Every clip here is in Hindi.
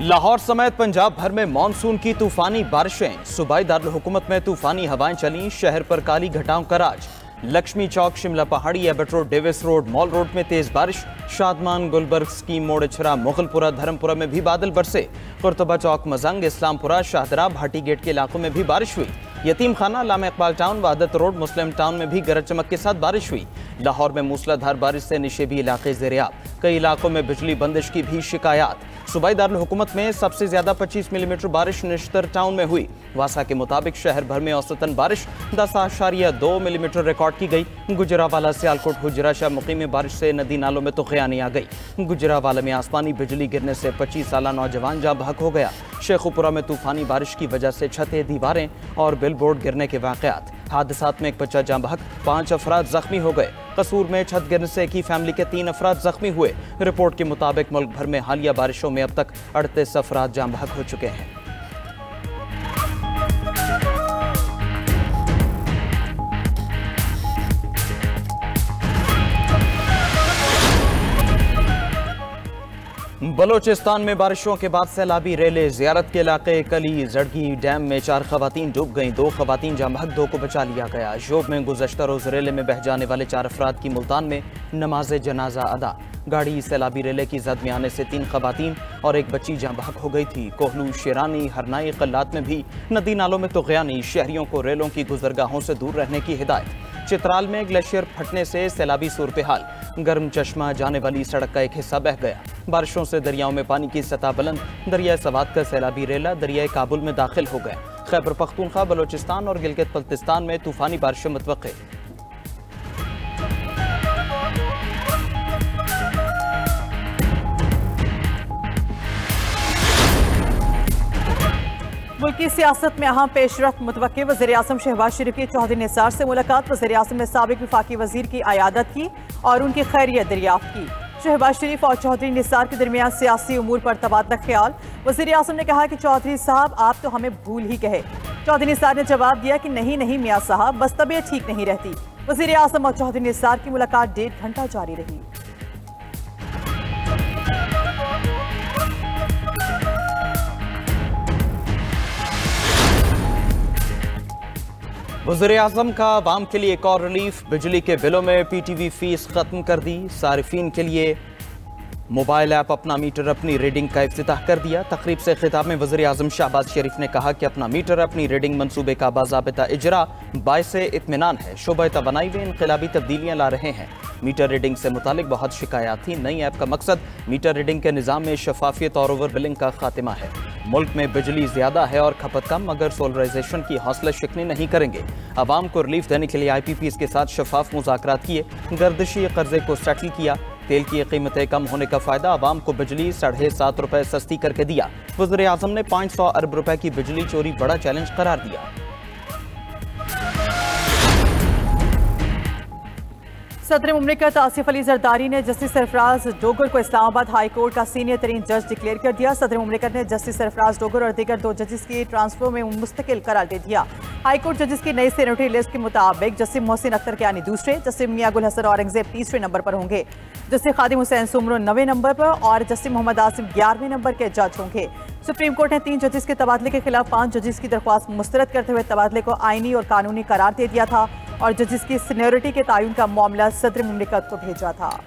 लाहौर समेत पंजाब भर में मानसून की तूफानी बारिशें। सूबाई दारुल हुकूमत में तूफानी हवाएं चलीं। शहर पर काली घटाओं का राज। लक्ष्मी चौक, शिमला पहाड़ी, Abbott road, Davis road, mall road में तेज बारिश। शादमान, गुलबर्ग, स्कीम मोड़, इछरा, मुगलपुरा, धर्मपुरा में भी बादल बरसे। कुर्तबा चौक, मजंग, इस्लामपुरा, शाहदरा, भाटी गेट के इलाकों में भी बारिश हुई। यतीम खाना, लामा इकबाल टाउन, वहादत रोड, मुस्लिम टाउन में भी गरज चमक के साथ बारिश हुई। लाहौर में मूसलाधार बारिश से निशेबी इलाके ज़ेर-ए-आब। कई इलाकों में बिजली बंदिश की भी शिकायत। सूबाई दारुल हुकूमत में सबसे ज्यादा 25 मिलीमीटर बारिश निश्तर टाउन में हुई। वासा के मुताबिक शहर भर में औसतन बारिश 10.2 मिलीमीटर रिकॉर्ड की गई। गुजरावाला, सियालकोट, हुजरा शाह मुकीम में बारिश से नदी नालों में तूफ़ानी आ गई। गुजरावाला में आसमानी बिजली गिरने से 25 साला नौजवान जाँ बहक हो गया। शेखुपुरा में तूफानी बारिश की वजह से छतें, दीवारें और बिलबोर्ड गिरने के वाक़यात। हादसात में एक बच्चा जाँ बहक, 5 अफराद जख्मी हो गए। कसूर में छत गिरने से एक ही फैमिली के 3 अफराद जख्मी हुए। रिपोर्ट के मुताबिक मुल्क भर में हालिया बारिशों में अब तक 38 अफराद जाँ बहक हो चुके हैं। बलोचिस्तान में बारिशों के बाद सैलाबी रेले। ज़ियारत के इलाके कली जड़गी डैम में 4 खवातीन डूब गईं। 2 खवातीन जाँ बहक, 2 को बचा लिया गया। जोब में गुज़श्ता रोज़ रेले में बह जाने वाले 4 अफराद की मुल्तान में नमाज जनाजा अदा। गाड़ी सैलाबी रेले की जद में आने से 3 खवातीन और एक बच्ची जाँ बहक हो गई थी। कोहलू, शेरानी, हरनाई, कल्लात में भी नदी नालों में तुग़यानी। शहरियों को रेलों की गुजरगाहों से दूर रहने की हिदायत। चित्राल में ग्लेशियर फटने से सैलाबी सूरत हाल। गर्म चश्मा जाने वाली सड़क का एक हिस्सा बह गया। बारिशों से दरियाओं में पानी की सतह बुलंद। दरिया सवात का सैलाबी रेला दरिया काबुल में दाखिल हो गया। खैबर पख्तूनख्वा, बलोचिस्तान और गिलगित बल्तिस्तान में तूफानी बारिशें मुतवक्के। मुल्क की सियासत में अहम पेशरफ्त मुतवक्के। वज़ीर-ए-आज़म शहबाज शरीफ की चौधरी निसार से मुलाकात। वज़ीर-ए-आज़म ने साबिक वफाकी वज़ीर की अयादत की और उनकी खैरियत दरियाफ्त की। शहबाज शरीफ और चौधरी निसार के दरमियान सियासी उमूर पर तबादला ख्याल। वज़ीर-ए-आज़म ने कहा कि चौधरी साहब आप तो हमें भूल ही गए। चौधरी निसार ने जवाब दिया कि नहीं मियाँ साहब, बस तबीयत ठीक नहीं रहती। वज़ीर-ए-आज़म और चौधरी निसार की मुलाकात 1.5 घंटा जारी रही। वज़ीर-ए-आज़म का आवाम के लिए एक और रिलीफ। बिजली के बिलों में PTV फीस खत्म कर दी। सारिफीन के लिए मोबाइल ऐप अपना मीटर अपनी रीडिंग का इफ्तिताह कर दिया। तकरीब से खिताब में वज़ीर-ए-आज़म शहबाज शरीफ ने कहा कि अपना मीटर अपनी रीडिंग मंसूबे का बाज़ाबिता इजरा बाइसे इत्मीनान है। शोबा तवानाई में इनकलाबी तब्दीलियाँ ला रहे हैं। मीटर रीडिंग से मुतालिक बहुत शिकायत थी। नई ऐप का मकसद मीटर रीडिंग के निज़ाम में शफाफियत और ओवर बिलिंग का खात्मा है। मुल्क में बिजली ज्यादा है और खपत कम, मगर सोलराइजेशन की हौसला शिकनी नहीं करेंगे। आवाम को रिलीफ देने के लिए IPPs के साथ शफाफ मुज़ाकरात किए। गर्दिशी कर्जे को सेटल किया। तेल की कीमतें कम होने का फायदा आवाम को बिजली 7.5 रुपए सस्ती करके दिया। वज़ीर-ए-आज़म ने 500 अरब रुपए की बिजली चोरी बड़ा चैलेंज करार दिया। सदर मुमलिकत आसिफ अली जरदारी ने जस्टिस सरफराज डोगर को इस्लामाबाद हाई कोर्ट का सीनियर तरीन जज डिक्लेयर कर दिया। सदर मुमलिकत ने जस्टिस सरफराज डोगर और दीगर 2 जजेस की ट्रांसफर में मुस्तकिल करार दे दिया। हाई कोर्ट जजेस की नई सेनेटरी लिस्ट के मुताबिक जस्टिस मोहसिन अख्तर कियानी दूसरे, जस्टिस मियां गुल हसन औरंगजेब तीसरे नंबर पर होंगे। जस्टिस खादिम हुसैन सुमरो 9वें नंबर पर और जस्टिस मोहम्मद आसिम 11वें नंबर के जज होंगे। सुप्रीम कोर्ट ने 3 जजेस के तबादले के खिलाफ 5 जजेस की दरख्वास्त मुस्तरद करते हुए तबादले को आईनी और कानूनी करार दे दिया था और जजेस की सीनियरिटी के तयन का मामला सदर मुमलिकत को भेजा था।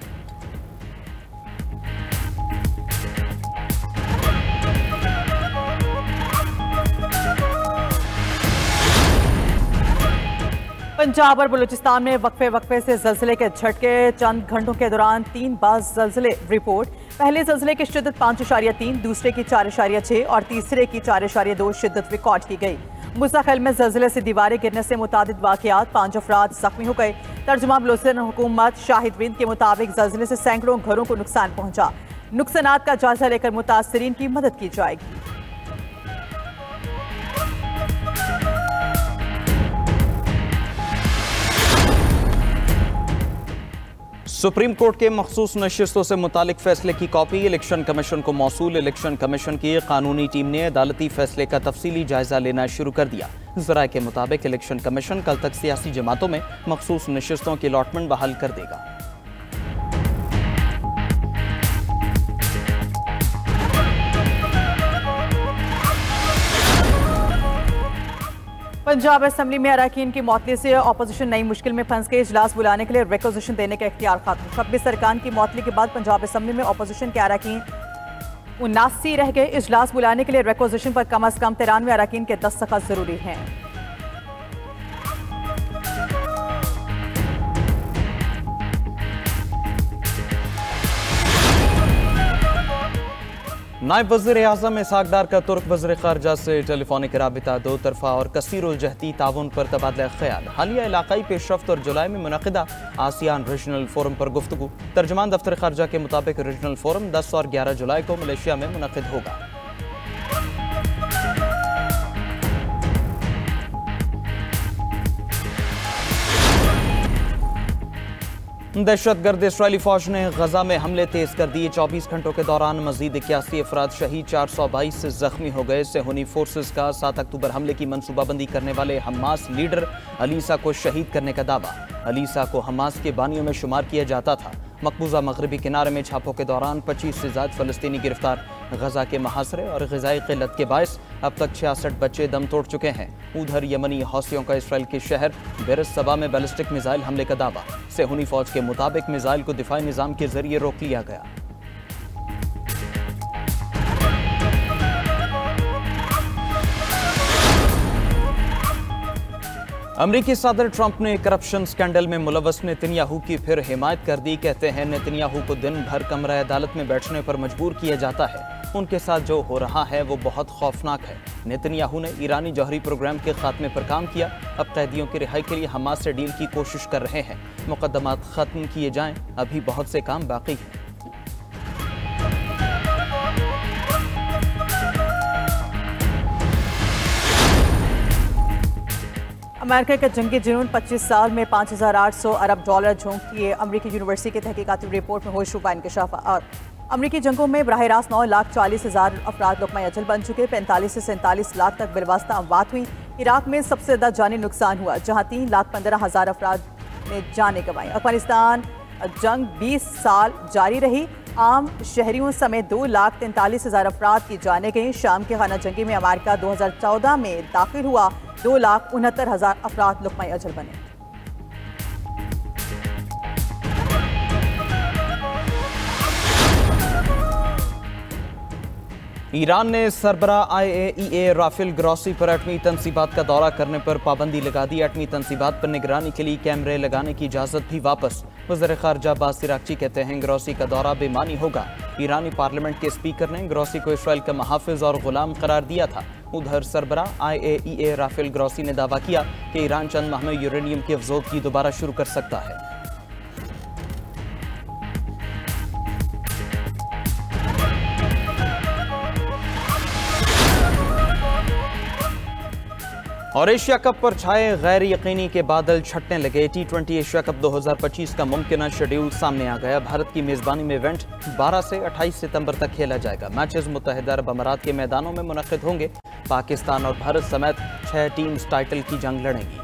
पंजाब और बलूचिस्तान में वक्फे से ज़लज़ले के झटके। चंद घंटों के दौरान 3 बार ज़लज़ले रिपोर्ट। पहले ज़लज़ले की शिद्दत 5.3, दूसरे की 4.6 और तीसरे की 4.2 शिद्दत रिकॉर्ड की गई। मुस्तकिल में ज़लज़ले से दीवारें गिरने से मुतादिद वाक़यात, 5 अफराद ज़ख्मी हो गए। तर्जुमा बलूचिस्तान हुकूमत शाहिद विंद के मुताबिक ज़लज़ले से सैकड़ों घरों को नुकसान पहुंचा। नुकसानात का जायजा लेकर मुतासरीन की मदद की जाएगी। सुप्रीम कोर्ट के मखसूस नशिस्तों से मुतालिक फैसले की कॉपी इलेक्शन कमीशन को मौसूल। इलेक्शन कमीशन की कानूनी टीम ने अदालती फैसले का तफसीली जायजा लेना शुरू कर दिया। ज़राए के मुताबिक इलेक्शन कमीशन कल तक सियासी जमातों में मखसूस नशिस्तों की अलॉटमेंट बहाल कर देगा। पंजाब असेंबली में अरकान की मौतली से अपोजिशन नई मुश्किल में फंस के इजलास बुलाने के लिए रिक्वेजिशन देने का इख्तियार खत्म। 26 अरकान की मौतली के बाद पंजाब असेंबली में अपोजिशन के अरकान 79 रह गए। इजलास बुलाने के लिए रिक्वेजिशन पर कम अज कम 93 अरकान के दस्तखत जरूरी हैं। नायब वज़ीर-ए-आज़म इसहाक डार का तुर्क वज़ीर ख़ारजा से टेलीफोनिक राबिता दो तरफ़ा और कसीरुल-जहती ताउन पर तबादला ख्याल। हालिया इलाक़ाई पेशरफ्त और जुलाई में मुनक़िदा आसियान रीजनल फोरम पर गुफ्तगू। तर्जमान दफ्तर ख़ारजा के मुताबिक रीजनल फोरम 10 और 11 जुलाई को मलेशिया में मुनक़िद होगा। दहशतगर्द इसराइली फौज ने गजा में हमले तेज कर दिए। 24 घंटों के दौरान मजीद 81 अफराद शहीद, 422 जख्मी हो गए। सेहूनी फोर्सेस का 7 अक्टूबर हमले की मनसूबाबंदी करने वाले हमास लीडर अलीसा को शहीद करने का दावा। अलीसा को हमास के बानियों में शुमार किया जाता था। मकबूजा मगरबी किनारे में छापों के दौरान 25 से ज़्यादा फ़लस्तीनी गिरफ्तार। गजा के मुहासरे और ग़िज़ाई क़िल्लत के बायस अब तक 66 बच्चे दम तोड़ चुके हैं। उधर यमनी हौसियों का इसराइल के शहर बेरस सबा में बैलिस्टिक मिसाइल हमले का दावा। सेहूनी फौज के मुताबिक मिसाइल को दिफाई निज़ाम के जरिए रोक लिया गया। अमरीकी सदर ट्रंप ने करप्शन स्कैंडल में मुलव्वस नेतन्याहू की फिर हिमायत कर दी। कहते हैं नेतन्याहू को दिन भर कमरा अदालत में बैठने पर मजबूर किया जाता है। उनके साथ जो हो रहा है वो बहुत खौफनाक है। नेतन्याहू ने ईरानी जौहरी प्रोग्राम के खात्मे पर काम किया। अब कैदियों की रिहाई के लिए हमास से डील की कोशिश कर रहे हैं। मुकदमात खत्म किए जाएं, अभी बहुत से काम बाकी हैं। अमेरिका का जंगी जुनून 25 साल में 5,800 अरब डॉलर झोंक किए। अमरीकी यूनिवर्सिटी की तहकीकाती रिपोर्ट में होशरुबा इंकशाफात। अमरीकी जंगों में बराह रास्त 9,40,000 अफराद लुक़मा अजल बन चुके। 45 से 47 लाख तक बिलवास्ता अमवात हुई। इराक में सबसे ज़्यादा जानी नुकसान हुआ, जहाँ 3,15,000 अफराद ने जाने गंवाई। अफगानिस्तान जंग 20 साल जारी रही। आम शहरियों समेत 2,43,000 अफराद की जाने गई। शाम के खाना जंगी में अमेरिका 2014 में दाखिल हुआ। 2,69,000 अफराद लुक़मा अजल बने। ईरान ने सरबरा IAEA राफेल ग्रॉसी पर एटमी तनसीबात का दौरा करने पर पाबंदी लगा दी। एटमी तनसीबात पर निगरानी के लिए कैमरे लगाने की इजाज़त भी वापस। वज़ीर ख़ारजा अब्बास इराक़ची कहते हैं ग्रॉसी का दौरा बेमानी होगा। ईरानी पार्लियामेंट के स्पीकर ने ग्रॉसी को इसराइल का महाफिज और गुलाम करार दिया था। उधर सरबरा IAEA राफेल ग्रॉसी ने दावा किया कि ईरान चंद माह में यूरेनियम की अफजोदगी दोबारा शुरू कर सकता है। और एशिया कप पर छाए गैर यकीनी के बादल छटने लगे। T20 एशिया कप 2025 का मुमकिन शेड्यूल सामने आ गया। भारत की मेज़बानी में इवेंट 12 से 28 सितंबर तक खेला जाएगा। मैचेस मुत्तहिदा अरब अमारात के मैदानों में मुनक़िद होंगे। पाकिस्तान और भारत समेत 6 टीम्स टाइटल की जंग लड़ेंगी।